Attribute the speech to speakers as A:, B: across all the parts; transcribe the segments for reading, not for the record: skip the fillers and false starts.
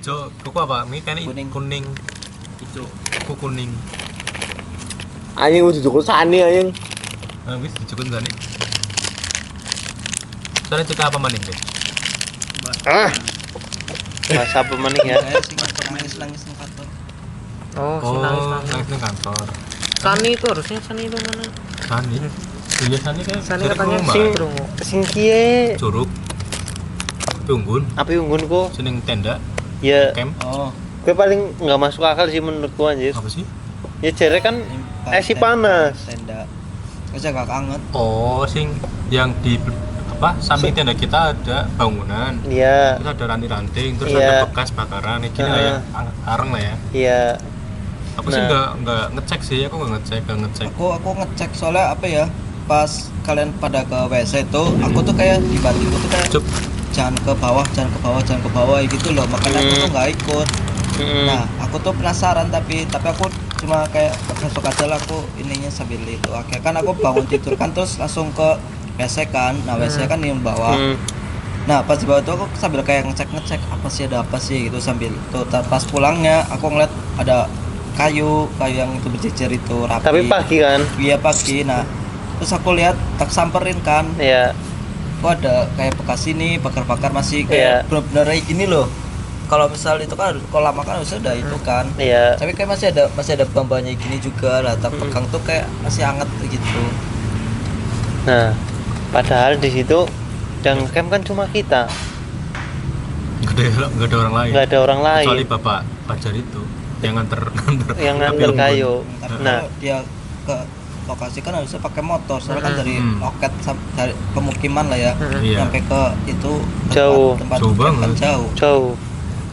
A: Ijo, kuku apa? Ini kan kuning.
B: Ijo.
A: Kuku kuning.
C: Anjing udah cukup sani anjing.
A: Wis dijukun tadi. Soalnya cekak apa maning deh?
C: Bahasa apa maning ya?
B: Saya sing nangis nang kantor.
D: Oh, si nangis.
A: Nangis di kantor.
D: Sani itu harusnya Sani itu mana?
A: Sani. Iya Sani kan.
D: Sani
A: dari
D: katanya
A: rumah.
D: sing krungu.
C: Sing kiye.
A: Curug. Unggun.
C: Apa unggun kok?
A: Seneng tenda.
C: Ya,
A: Camp.
B: Oh,
C: gue paling nggak masuk akal sih menurutku anjir.
A: Apa sih?
C: Ya jere kan esi panas.
B: Tenda. Wis gak anget.
A: Oh, sing yang di apa? Samping tenda kita ada bangunan.
C: Iya,
A: Terus ada ranting-ranting, terus
C: Iya.
A: ada bekas bakaran. Ini gini lah ya, areng lah ya.
C: iya.
A: Aku sih
C: Nah.
A: nggak ngecek sih, aku nggak ngecek.
B: Aku ngecek soalnya apa ya? Pas kalian pada ke WC itu, aku tuh kayak di batinku tuh kayak
A: Cuk.
B: jangan ke bawah gitu loh. Makanya aku tuh nggak ikut. Nah, aku tuh penasaran tapi aku cuma kayak besok aja lah aku ininya sambil itu. Akhirnya kan aku bangun tidur kan terus langsung ke WC kan. Nah, WC kan di bawah. Nah, pas di bawah tuh aku sambil kayak ngecek ada apa sih gitu sambil tuh pas pulangnya aku ngeliat ada kayu yang itu berjejer itu rapi.
C: Tapi pagi kan?
B: Iya pagi. Nah, terus aku lihat tak samperin kan.
C: Iya.
B: Kok ada kayak bekas ini bakar-bakar masih
C: Iya.
B: kayak bener-bener kayak gini loh. Kalau misal itu kan kalau lama kan harusnya udah itu kan.
C: Iya.
B: Tapi kayak masih ada bambannya gini juga lah. Tak pegang tuh kayak masih hangat gitu.
C: Nah, padahal di situ yang camp kan cuma kita,
A: Nggak ada orang lain.
C: nggak ada orang lain
A: Kecuali Bapak Fajar itu yang nganter
C: yang
A: api
C: nganter
A: unggun.
C: kayu.
B: Tapi
C: Nah,
B: kalau dia ke lokasi kan harusnya pakai motor. Soalnya kan dari
A: Hmm.
B: loket dari pemukiman lah ya.
A: Iya.
B: Sampai ke itu
C: Jauh.
B: tempat
A: Jauh
B: camp kan
A: banget.
B: jauh.
C: jauh.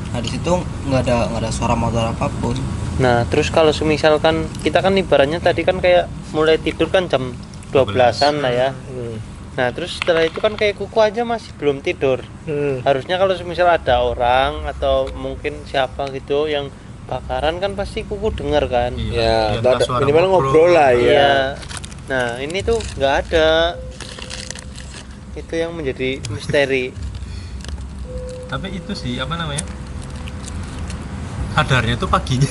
B: Nah, di situ nggak ada suara motor apapun.
C: Nah, terus kalau semisalkan kita kan ibaratnya tadi kan kayak mulai tidur kan jam 12-an lah ya. Nah, terus setelah itu kan kayak kuku aja masih belum tidur. Harusnya kalau semisal ada orang atau mungkin siapa gitu yang bakaran kan pasti kuku denger kan.
A: Iya.
E: Ya, atau
A: Entah
E: ada,
A: suara
E: minimal ngobrol lah ya.
C: Iya. Nah, ini tuh nggak ada. Itu yang menjadi misteri.
A: Tapi itu sih apa namanya? Sadarnya tuh paginya.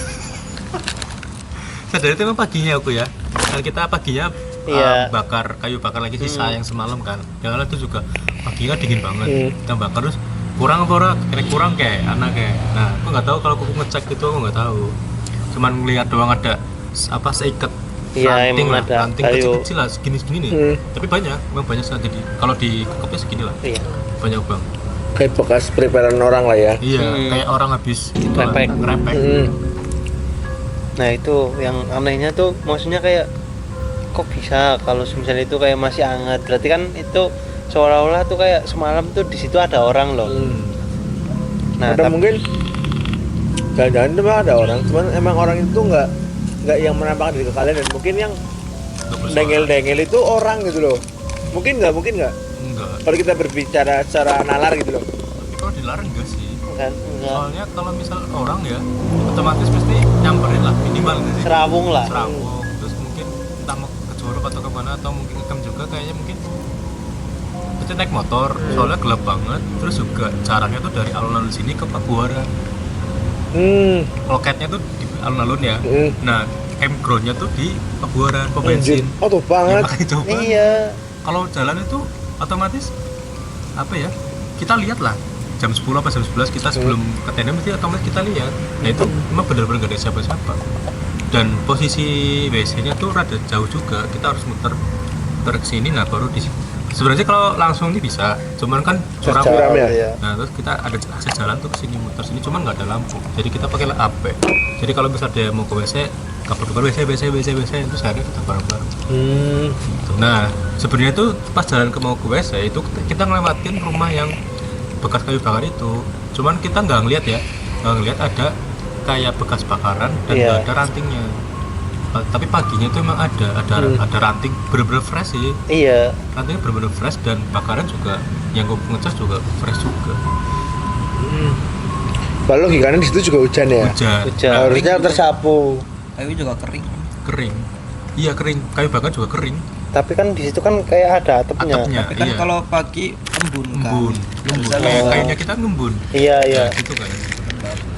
A: Sadarnya itu emang paginya aku ya. Kalau kita paginya
C: Iya.
A: bakar kayu bakar lagi sisa yang semalam kan. Yang itu juga paginya dingin banget. Kita bakar terus kurang apa ora? Kurang kayak anak kayak. Nah, aku nggak tahu kalau aku ngecek itu aku nggak tahu. Cuman ngelihat doang ada apa seikat
C: Iya,
A: ranting
C: emang
A: lah,
C: ada
A: ranting
C: kayu.
A: kecil-kecil lah segini-segini nih. Tapi banyak, memang banyak sekali. Jadi kalau di kekepnya segini lah.
C: Iya.
A: Banyak bang.
E: Kayak bekas preparean orang lah ya.
A: Iya, kayak orang habis itu
C: Ngerepek.
A: ngerepek.
C: Nah, itu yang anehnya tuh maksudnya kayak kok bisa kalau misalnya itu kayak masih hangat. Berarti kan itu seolah-olah tuh kayak semalam tuh di situ ada orang loh. Nah,
E: Ada mungkin jangan-jangan itu mah ada orang, cuman emang orang itu nggak yang menampakkan diri ke kalian dan mungkin yang dengel-dengel itu orang gitu loh. Mungkin nggak
A: Enggak.
E: kalau kita berbicara secara nalar gitu loh.
A: Kalau dilarang enggak sih.
C: enggak
A: Soalnya kalau misal orang ya otomatis pasti nyamperin lah minimal gitu.
C: serawung lah.
A: Serawung. Terus mungkin entah mau ke Jorok atau kemana atau mungkin ngekam juga kayaknya mungkin pasti naik motor soalnya gelap banget. Terus juga jaraknya tuh dari alun-alun sini ke Pabuaran. Loketnya tuh di alun-alun ya. Nah, campgroundnya tuh di Pabuaran, pom bensin.
E: Oh tuh
A: Ya,
E: banget.
A: makanya coba.
C: Iya.
A: Kalau jalan itu otomatis apa ya? Kita lihat lah jam 10 apa jam 11 kita sebelum ke tenda mesti otomatis kita lihat. Nah itu memang benar-benar gak ada siapa-siapa. Dan posisi WC-nya tuh rada jauh juga. Kita harus muter ke sini nah baru di sini. Sebenarnya kalau langsung ini bisa, cuman kan curam.
E: Curam ya.
A: Nah terus kita ada akses jalan tuh ke sini muter sini, cuman nggak ada lampu. Jadi kita pakai AP. Jadi kalau misalnya dia mau ke WC, kabar WC itu sehari kita bareng-bareng. Gitu. Nah sebenarnya tuh pas jalan mau ke WC itu kita ngelewatin rumah yang bekas kayu bakar itu. Cuman kita nggak ngeliat ya, nggak ngeliat ada kayak bekas bakaran dan nggak ada rantingnya. Tapi paginya tuh emang ada ranting bener-bener fresh sih.
C: Iya.
A: Rantingnya bener-bener fresh dan bakaran juga yang gue ngecas juga fresh juga.
E: Lalu logikanya di situ juga hujan ya.
A: Hujan.
E: Harusnya tersapu.
B: Kayu juga kering.
A: Kering. Iya kering. Kayu bakar juga kering.
C: Tapi kan di situ kan kayak ada atapnya.
B: Tapi kan
A: iya.
B: kalau pagi embun kan.
A: Embun.
B: Bisa
A: Kayak
B: lo-
A: kayunya kita ngembun.
C: Iya, iya.
A: Nah, gitu kan.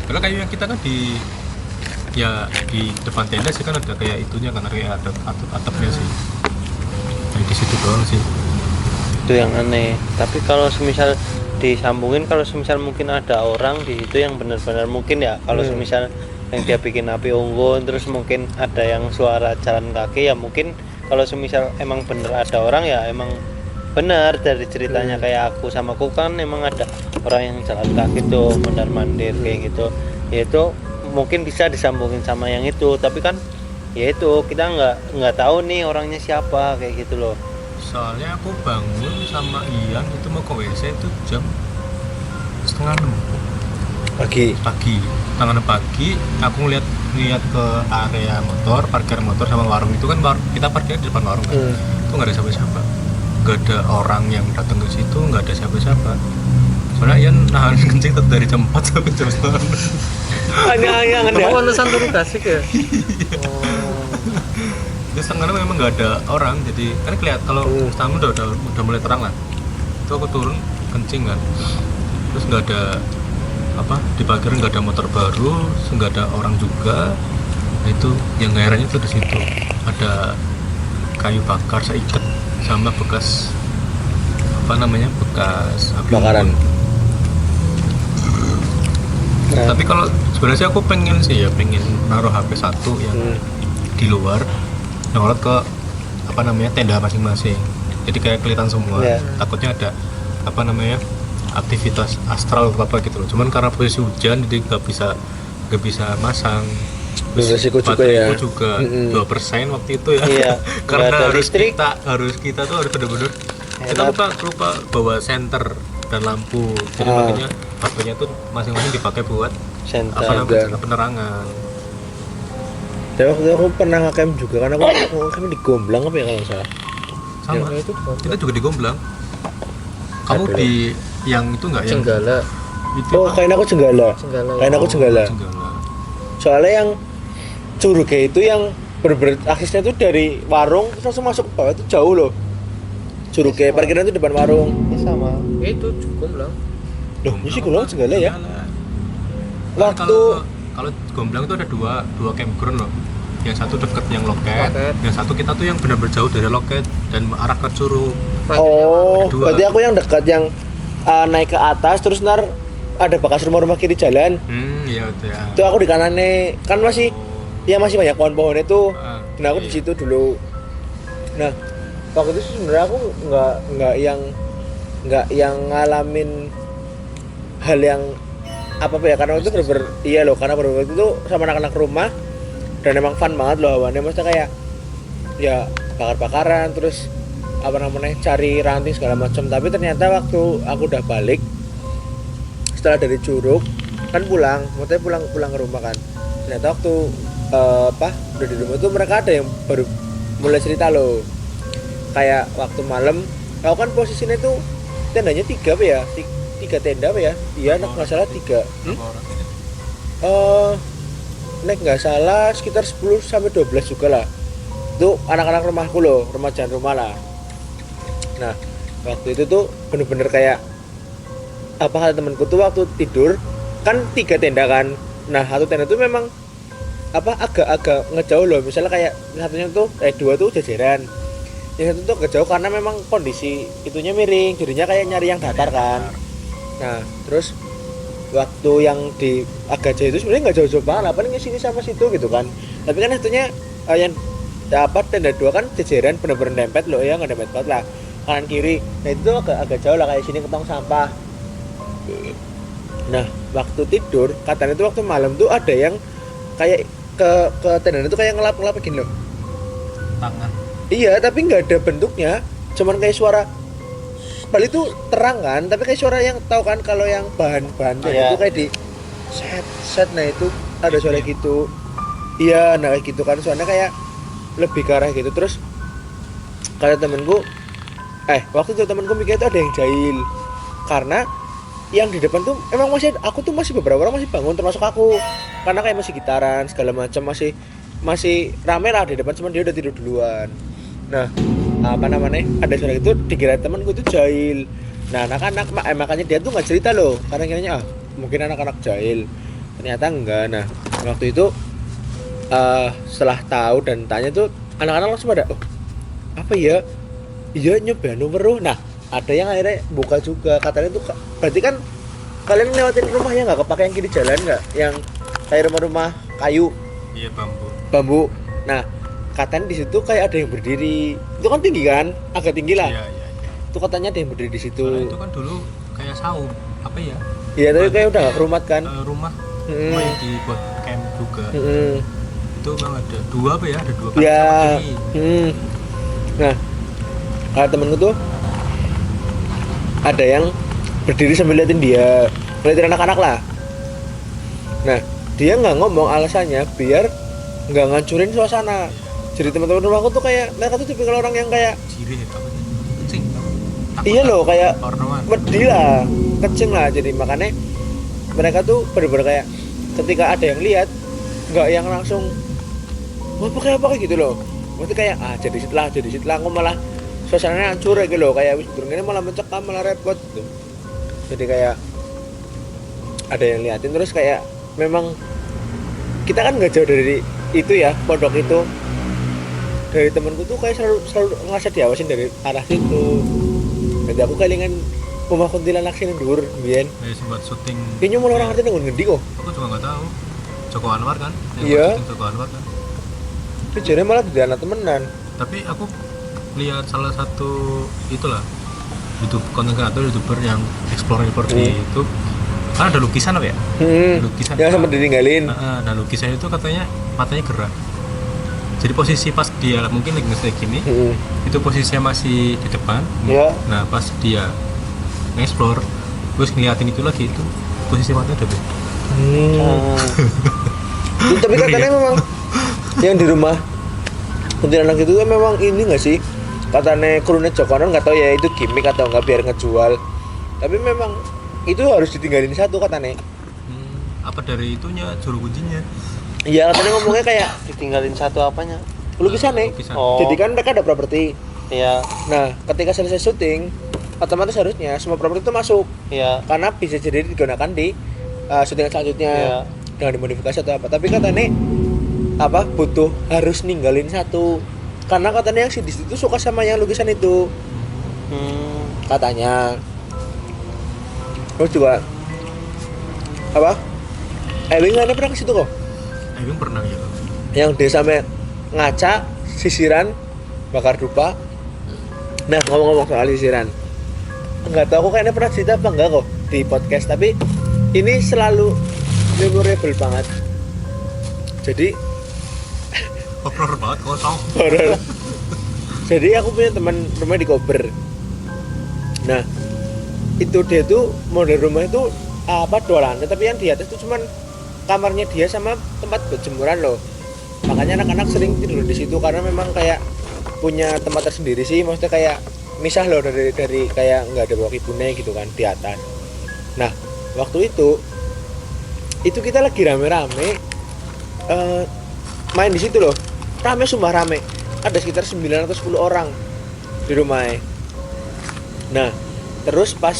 A: Karena kayu yang kita kan di depan tenda sih kan ada kayak itunya kan, kayak ada atapnya sih. Jadi di situ doang sih.
C: Itu yang aneh. Tapi kalau semisal disambungin, kalau semisal mungkin ada orang di situ yang benar-benar mungkin ya, kalau semisal yang dia bikin api unggun, terus mungkin ada yang suara jalan kaki ya, mungkin kalau semisal emang bener ada orang ya emang benar dari ceritanya. Kayak aku sama aku kan emang ada orang yang jalan kaki tuh mondar mandir kayak gitu, ya itu mungkin bisa disambungin sama yang itu. Tapi kan ya itu kita nggak tahu nih orangnya siapa kayak gitu loh.
A: Soalnya aku bangun sama Ian itu mau ke WC itu jam 5:30
E: Pagi.
A: Setengah 6 pagi. Aku ngeliat ke area motor, parkir motor sama warung itu kan, kita parkir di depan warung kan. Itu nggak ada siapa-siapa, nggak ada orang yang datang ke situ, nggak ada siapa-siapa. Soalnya Ian nahan kencing tetap dari jam 4 sampai jam 9.
E: Hanya
D: Kamu pantesan turun kasih ya?
A: Di setengah memang nggak ada orang, jadi kan kelihatan kalau setengah udah mulai terang lah. Itu aku turun kencing kan, terus nggak ada di parkiran, nggak ada motor baru, nggak ada orang juga. Nah, itu yang herannya tuh di situ ada kayu bakar seikat sama bekas bekas api
E: Bakaran.
A: unggun. Tapi kalau sebenarnya sih aku pengen naruh HP satu yang di luar, nyolot ke tenda masing-masing. Jadi kayak kelihatan semua. Takutnya ada aktivitas astral atau apa gitu loh. Cuman karena posisi hujan jadi nggak bisa masang.
E: Resiko juga ya.
A: Juga 2% waktu itu ya.
C: Iya.
A: Karena
C: harus
A: kita tuh harus bener-bener kita lupa bawa senter dan lampu. Jadi makanya HP-nya tuh masing-masing dipakai buat penerangan.
E: Tapi waktu itu aku pernah nge-camp juga, karena aku nge-camp di Gomblang apa ya kalau nggak salah.
A: Sama.
D: Ya, itu
A: Kita juga di Gomblang. Kamu
E: Aduh.
A: di yang itu nggak yang
D: Cenggala.
A: itu?
E: Oh, kain aku Jenggala. Kain aku Jenggala.
A: Jenggala.
E: Soalnya yang Curuge itu yang bener-bener aksesnya tuh dari warung terus langsung masuk ke bawah itu jauh loh. Curuge parkiran itu depan warung.
C: Ini sama.
D: Itu cukup lah.
E: Loh, ini sih Gomblang Jenggala ya.
A: Waktu kalau Gomblang itu ada dua campground loh. Yang satu deket yang loket, yang satu kita tuh yang benar-benar jauh dari loket dan arah ke Curug.
E: Oh,
A: Dua.
E: berarti aku yang dekat yang naik ke atas terus ntar ada bekas rumah-rumah kiri jalan.
A: Iya betul ya.
E: Itu aku di kanannya kan masih banyak pohon-pohonnya tuh. Nah, aku di situ dulu. Nah, waktu itu sebenarnya aku nggak yang ngalamin hal yang apa ya, karena itu bener-bener iya loh, karena bener-bener itu sama anak-anak rumah dan emang fun banget loh awannya, maksudnya kayak ya bakar-bakaran terus cari ranting segala macam. Tapi ternyata waktu aku udah balik setelah dari Curug kan pulang ke rumah kan, ternyata waktu udah di rumah tuh mereka ada yang baru mulai cerita loh, kayak waktu malam aku kan posisinya tuh tendanya 3 apa ya, 3 tenda apa ya, iya nggak salah 3 nggak salah sekitar 10 sampai 12 juga lah itu anak-anak rumahku loh, remaja rumah lah. Nah waktu itu tuh bener-bener kayak kata temanku tuh waktu tidur kan 3 tenda kan, nah satu tenda tuh memang agak ngejauh loh, misalnya kayak satunya tuh 2 tuh jajaran, yang satu tuh agak jauh karena memang kondisi itunya miring, jadinya kayak nyari yang datar kan. Nah terus waktu yang di agak jauh itu sebenarnya nggak jauh-jauh banget, paling sini sama situ gitu kan, tapi kan satunya yang tenda 2 kan jajaran bener-bener dempet loh ya, nggak dempet banget lah kanan kiri. Nah itu agak jauh lah, kayak sini ke tong sampah. Nah waktu tidur katanya tuh waktu malam tuh ada yang kayak ke tenda itu kayak ngelap gini loh
A: Tangan.
E: iya, tapi nggak ada bentuknya, cuman kayak suara Bali itu terang kan, tapi kayak suara yang tahu kan kalau yang bahan-bahan itu kayak di set, nah itu ada suara gitu. Iya, nah kayak gitu kan, suaranya kayak lebih ke arah gitu. Terus kata temenku, waktu itu temenku mikir itu ada yang jahil, karena yang di depan tuh emang aku tuh masih beberapa orang masih bangun termasuk aku, karena kayak masih gitaran segala macam, masih rame lah di depan, cuman dia udah tidur duluan. Nah ada suara itu dikira temanku itu jahil. Nah anak-anak makanya dia tuh nggak cerita loh, karena kiranya mungkin anak-anak jahil. ternyata enggak. Nah waktu itu setelah tahu dan tanya tuh anak-anak langsung pada oh apa ya iya nyoba weruh. Nah ada yang akhirnya buka juga katanya tuh berarti kan kalian lewatin rumahnya nggak kepake yang kiri jalan nggak yang kayak rumah-rumah kayu
A: Iya,
E: bambu. Nah katanya di situ kayak ada yang berdiri, itu kan tinggi kan, agak tinggi lah.
A: Iya.
E: Itu katanya ada yang berdiri di situ.
A: Soalnya itu kan dulu kayak saung, apa ya?
E: Iya tapi kayak udah gak kerumat kan.
A: Rumah yang dibuat camp juga. Itu memang ada dua apa ya? Ada dua kan
E: Ya.
A: sama kiri.
E: Nah ada temenku tuh ada yang berdiri sambil liatin dia, ngeliatin anak-anak lah. Nah dia nggak ngomong alasannya biar nggak ngancurin suasana. Jadi teman-teman rumahku tuh kayak mereka tuh tipikal orang yang kayak
A: Jirih apa sih? Kencing.
E: iya loh kayak
A: Ornaman.
E: pedih lah, kenceng lah. Jadi makanya mereka tuh bener-bener kayak ketika ada yang lihat nggak yang langsung wah pakai apa gitu loh. Maksudnya kayak jadi setelah aku malah suasananya hancur gitu loh, kayak wis ini malah mencekam malah repot gitu. Jadi kayak ada yang liatin terus kayak memang kita kan nggak jauh dari itu ya pondok itu. Dari temanku tuh kayak selalu ngerasa diawasin dari arah situ. Jadi aku kelingan rumah kuntilanak sini dur biyen.
A: Sempat syuting.
E: Kayaknya malah orang ngerti nang ngendi kok.
A: Aku juga nggak tahu. Joko Anwar kan? Yang
E: Iya.
A: syuting Joko Anwar kan.
E: Itu jadi malah di anak temenan.
A: Tapi aku lihat salah satu itulah YouTube konten kreator YouTuber yang explore di YouTube. Kan ada lukisan apa ya? Lukisan.
E: Yang sempat ditinggalin.
A: Nah lukisan itu katanya matanya gerak. Jadi posisi pas dia mungkin lagi nge gini, itu posisinya masih di depan.
E: Iya.
A: Nah pas dia nge-explore, terus ngeliatin itu lagi itu posisi matanya udah beda.
E: Tapi katanya memang yang di rumah kuntilanak itu kan memang ini nggak sih? Katanya krunya Joko Anwar nggak tahu ya itu gimmick atau nggak biar ngejual. Tapi memang itu harus ditinggalin satu katanya.
A: Apa dari itunya juru kuncinya?
E: Iya katanya ngomongnya kayak
C: Ditinggalin satu apanya?
E: lukisannya.
A: Lukisan.
C: Oh.
E: Jadi kan mereka ada properti.
C: Iya,
E: Nah ketika selesai syuting otomatis harusnya semua properti itu masuk
C: iya.
E: karena bisa jadi digunakan di syuting selanjutnya dengan dimodifikasi atau apa. Tapi katanya apa butuh harus ninggalin satu karena katanya yang si di situ suka sama yang lukisan itu katanya. Terus juga apa Ewing nggak pernah ke situ kok
A: Emang pernah ya?
E: yang dia sampai ngaca sisiran bakar dupa. Nah ngomong-ngomong soal sisiran nggak tahu aku kayaknya pernah cerita apa enggak kok di podcast, tapi ini selalu memorable banget. Jadi
A: Horror banget kosong.
E: horor. Jadi aku punya teman rumah di Kober. Nah itu dia tuh model rumah itu apa 2 lantai, tapi yang di atas tuh cuman kamarnya dia sama tempat berjemuran loh. Makanya anak-anak sering tidur di situ karena memang kayak punya tempat tersendiri sih. Maksudnya kayak misah loh dari kayak nggak ada bawa ibunya gitu kan di atas. Nah waktu itu kita lagi rame-rame main di situ loh. Rame sumpah rame. Ada sekitar 9 atau 10 orang di rumahnya. Nah terus pas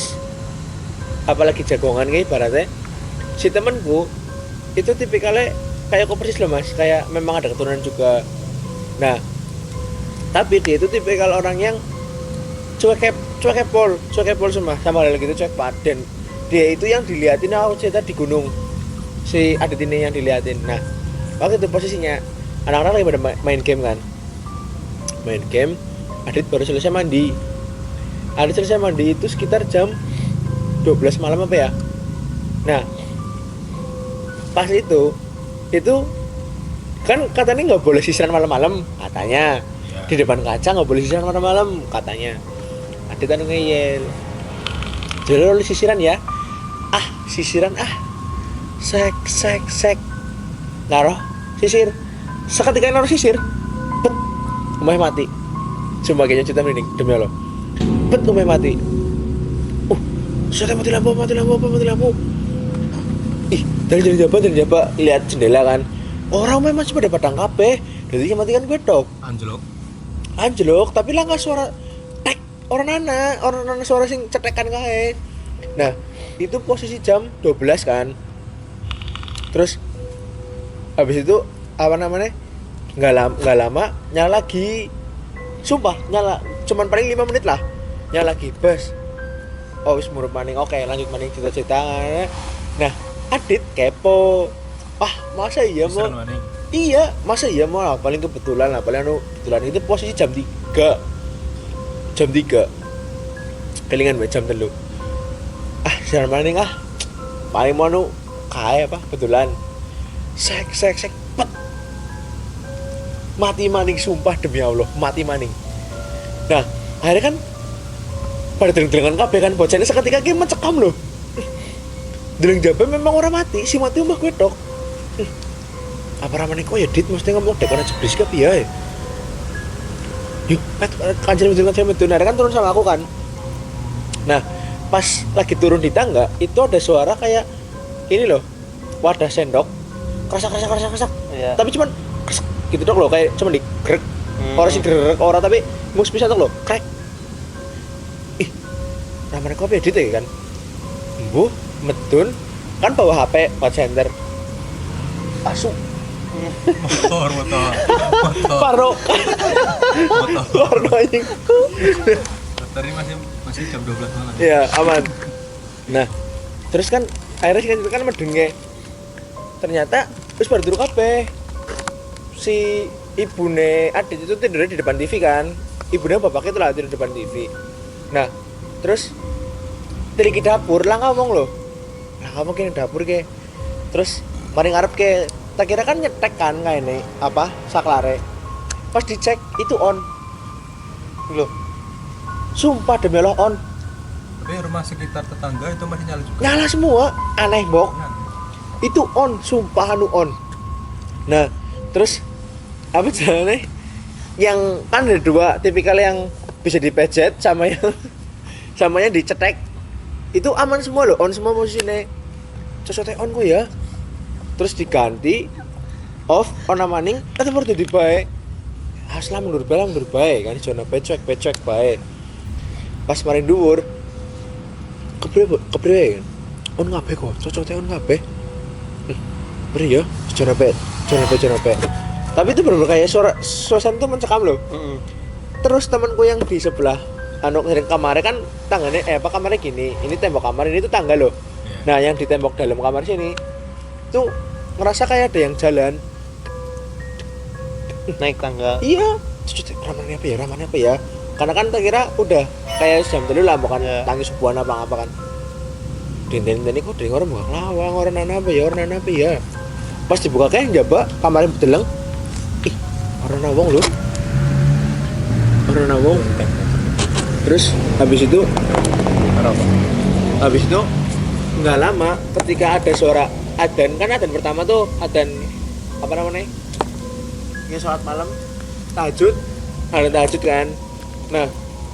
E: apalagi jagongan kayak ibaratnya si temenku itu tipikalnya kayak aku persis loh mas, kayak memang ada keturunan juga. Nah tapi dia itu tipikal orang yang cuek kepol sama hal gitu, cuek paden. Dia itu yang diliatin aku cerita di gunung si Adit ini yang diliatin. Nah waktu itu posisinya anak-anak lagi pada main game kan, main game. Adit baru selesai mandi. Adit selesai mandi itu sekitar jam 12 malam apa ya. Nah pas itu kan katanya nggak boleh sisiran malam-malam katanya. Di depan kaca nggak boleh sisiran malam-malam katanya. Adit kan ngeyel, jadi lo sisiran ya, sisiran sek ngaruh sisir. Seketika naruh sisir bet umah mati. Cuma kayaknya cerita merinding demi Allah. Bet umah mati. Sudah mati lampu. Ih, dari jaba lihat jendela kan. Orang memang cuma dapat tangkape. Jadi yang mati kan gue tok. Anjlok, tapi lah nggak suara tek orang nana suara sing cetekan kae. Nah, itu posisi jam 12 kan. Terus habis itu apa namanya? Nggak lama nyala lagi. Sumpah nyala cuman paling 5 menit lah. Nyala lagi, bes. Oh wis murup maning. Oke, lanjut maning cerita-cerita. Nah, Adit kepo. Wah, masa iya mau? Iya, masa iya mau lah, paling kebetulan lah, paling kebetulan itu posisi jam 3. Jam 3. Kelingan jam 3. Siaran maning paling mau kae apa kebetulan. Sek pet. Mati maning sumpah demi Allah, mati maning. Nah, akhirnya kan pada deleng-delengan kabeh kan bocahnya seketika ki mencekam loh. Deleng jabe memang orang mati, si mati omah gue tok. Apa ramane kok ya Dit mesti ngomong dek ana jeblis ke piye. Yuk, kanjeng medun kan turun sama aku kan. Nah, pas lagi turun di tangga, itu ada suara kayak ini loh. Wadah sendok. Krasak.
C: Iya.
E: Tapi cuman krasak gitu dok loh, kayak cuman digrek. Orang sih grek orang tapi mus bisa dok loh, krek. Ih, ramane kok ya Dit ya kan. Mbuh, medun kan bawa HP buat center. Asu
A: motor
E: Paro anjing.
A: tadi masih jam 12 malam
E: Iya, aman. Nah, terus kan akhirnya kan medenge. Ternyata terus baru turu kabeh. Si ibune Adit itu tidurnya di depan TV kan. Ibunya bapaknya itu lah tidur di depan TV. Nah, terus dari ke dapur lah ngomong loh. Lah kamu kene dapur ke. Terus mari ngarep ke. Tak kira kan nyetek kan kayak ini apa saklare. Pas dicek itu on. Loh. Sumpah demi Allah on.
A: tapi rumah sekitar tetangga itu masih nyala juga.
E: Nyala semua, aneh bok. Itu on, sumpah on. Nah, terus apa jalannya? Yang kan ada dua tipikal yang bisa dipejet sama yang dicetek. Itu aman semua loh, on semua posisinya. Cocoknya on kok ya. Terus diganti off on maning eta baru dadi bae. Asla mundur bae kan jona pecek bae. Pas maring dhuwur kepriwe kan. On kabeh kok, cocoknya on kabeh. Beri ya, jona pe. Tapi itu bener kayak suasana tuh mencekam loh. Terus temanku yang di sebelah ngiring kamarnya kan tangganya kamarnya gini. Ini tembok kamar, ini tuh tangga loh. Nah, yang di tembok dalam kamar sini tuh ngerasa kayak ada yang jalan
C: naik tangga.
E: Iya, ramannya apa ya? Karena kan tak kira udah kayak jam dulu lah, bukan tangis sebuah apa kan. Den kok dari orang buka lawang, orang apa ya? Pas dibuka kayak jaba kamarnya bedeleng. Ih, orang nawang loh. Terus habis itu nggak lama ketika ada suara adzan pertama tuh adzan apa namanya? Ya sholat malam, tahajud kan. Nah,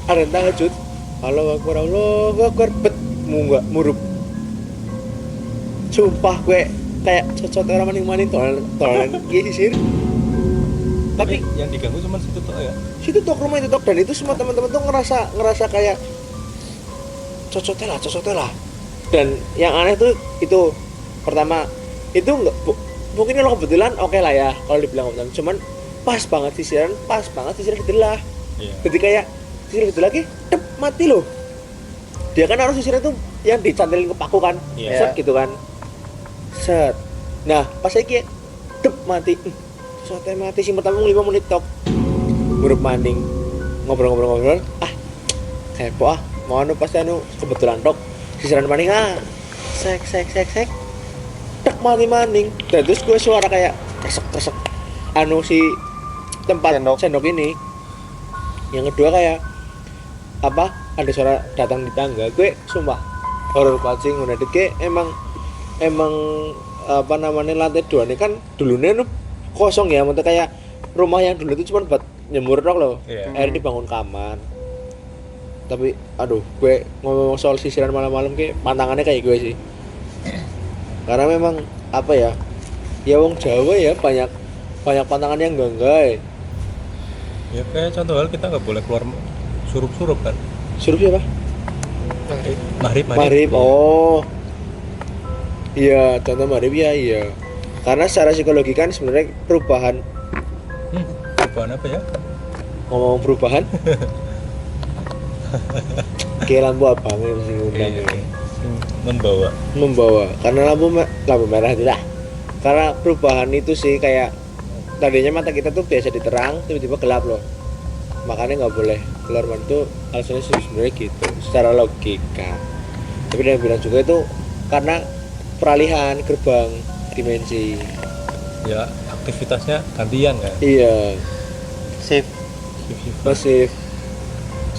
E: ada tahajud. Allahu Akbar, bet murup. Sumpah gue kayak cocok orang maning-maning tolan sisir. Tapi
A: yang diganggu cuma situ tok ya.
E: Situ tok rumah itu tok, dan itu semua teman-teman tuh ngerasa kayak cocoknya lah. Dan yang aneh tuh itu pertama itu enggak mungkin kalau kebetulan oke lah ya kalau dibilang kebetulan, cuman pas banget sisiran didelah. Jadi kayak sisir gitu lagi mati loh. Dia kan harus sisirnya tuh yang dicantelin ke paku kan. Set gitu kan. Set. Nah, pas lagi mati. Soalnya mati sih pertama 5 menit tok. Murup maning. Ngobrol. Kepo mau pasti kebetulan tok. Sisiran maning Sek. Tek maning. Dan terus gue suara kayak kresek. Si tempat sendok ini. Yang kedua kayak apa? Ada suara datang di tangga. Gue sumpah horor pacing udah dike emang apa namanya lantai 2 ini kan dulunya kosong ya, maksudnya kayak rumah yang dulu itu cuma buat nyemur dok loh. Akhirnya dibangun kamar. Tapi aduh, gue ngomong soal sisiran malam-malam kayak pantangannya kayak gue sih. Karena memang apa ya? Ya wong Jawa ya banyak pantangan yang enggak.
A: Ya kayak contoh hal kita nggak boleh keluar surup kan.
E: Surup siapa?
A: Maghrib.
E: Oh. Iya, contoh maghrib ya iya. karena secara psikologi kan sebenarnya perubahan
A: Perubahan apa ya?
E: ngomong perubahan kayak lampu apa mesti ngundang ini. Membawa karena lampu merah tidak, karena perubahan itu sih kayak tadinya mata kita tuh biasa diterang tiba-tiba gelap loh, makanya nggak boleh keluar rumah itu alasannya sih sebenarnya gitu secara logika. Tapi dia bilang juga itu karena peralihan gerbang dimensi.
A: Ya aktivitasnya gantian kan.
E: Iya,
C: Sip.
E: masif.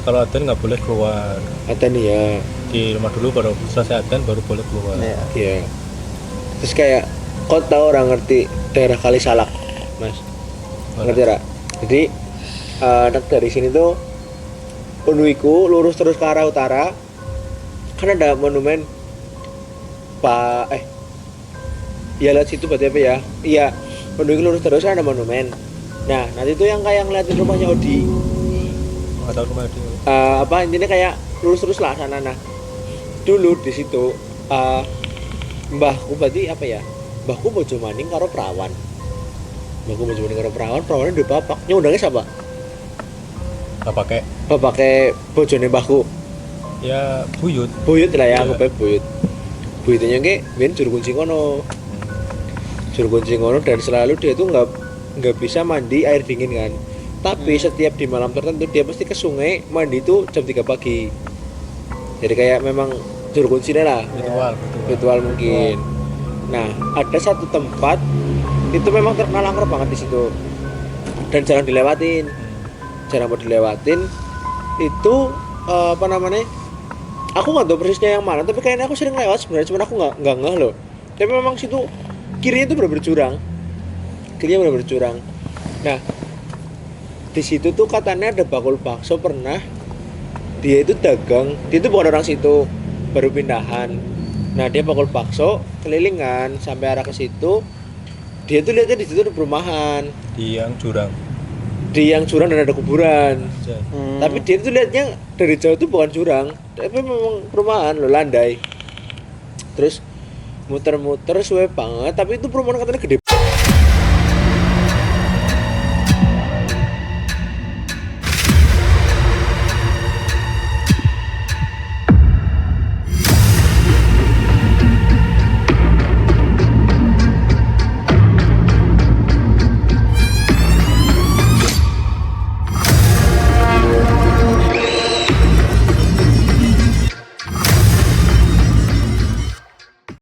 A: Kalau adzan nggak boleh keluar,
E: Ada nih ya.
A: di rumah dulu baru selesai adzan baru boleh keluar.
C: Iya.
E: Iya. Terus kayak kau tahu orang ngerti daerah Kali Salak, Mas? Ngerti ra? Jadi dari sini tuh Unwiku lurus terus ke arah utara. Kan ada monumen ya lihat situ berarti apa ya? Iya, Unwiku lurus terus kan ada monumen. Nah, nanti tuh yang kayak ngeliatin rumahnya Odi.
A: Nggak tahu rumah dia.
E: Intinya kayak lurus terus lah sana. Nah, dulu di situ mbahku berarti apa ya? Mbahku bojo maning karo perawan. Perawannya di bapak. Nyundangnya siapa?
A: Nggak pakai
E: Pakai bojone mbahku.
A: ya buyut.
E: Buyut lah ya,
A: Iya.
E: anggapnya buyut. Buyutnya ki ben juru kunci ngono. Dan selalu dia tuh nggak bisa mandi air dingin kan. Tapi setiap di malam tertentu dia pasti ke sungai mandi tuh jam 3 pagi. Jadi kayak memang juru kuncinya lah. Ritual mungkin. Nah, ada satu tempat itu memang terkenal angker banget di situ. Dan jarang dilewatin. Jarang mau dilewatin. Itu apa namanya? Aku nggak tahu persisnya yang mana, tapi kayaknya aku sering lewat sebenarnya, cuman aku nggak ngeh loh. Tapi memang situ kirinya itu benar-benar curang. Nah, di situ tuh katanya ada bakul bakso pernah. Dia itu dagang, dia itu bukan orang situ, baru pindahan. Nah, dia bakul bakso kelilingan sampai arah ke situ. Dia tuh lihatnya di situ ada perumahan.
A: Di yang jurang.
E: Di yang jurang dan ada kuburan.
C: Hmm.
E: Tapi dia tuh lihatnya dari jauh tuh bukan jurang, tapi memang perumahan loh, landai. Terus muter-muter suwe banget, tapi itu perumahan katanya gede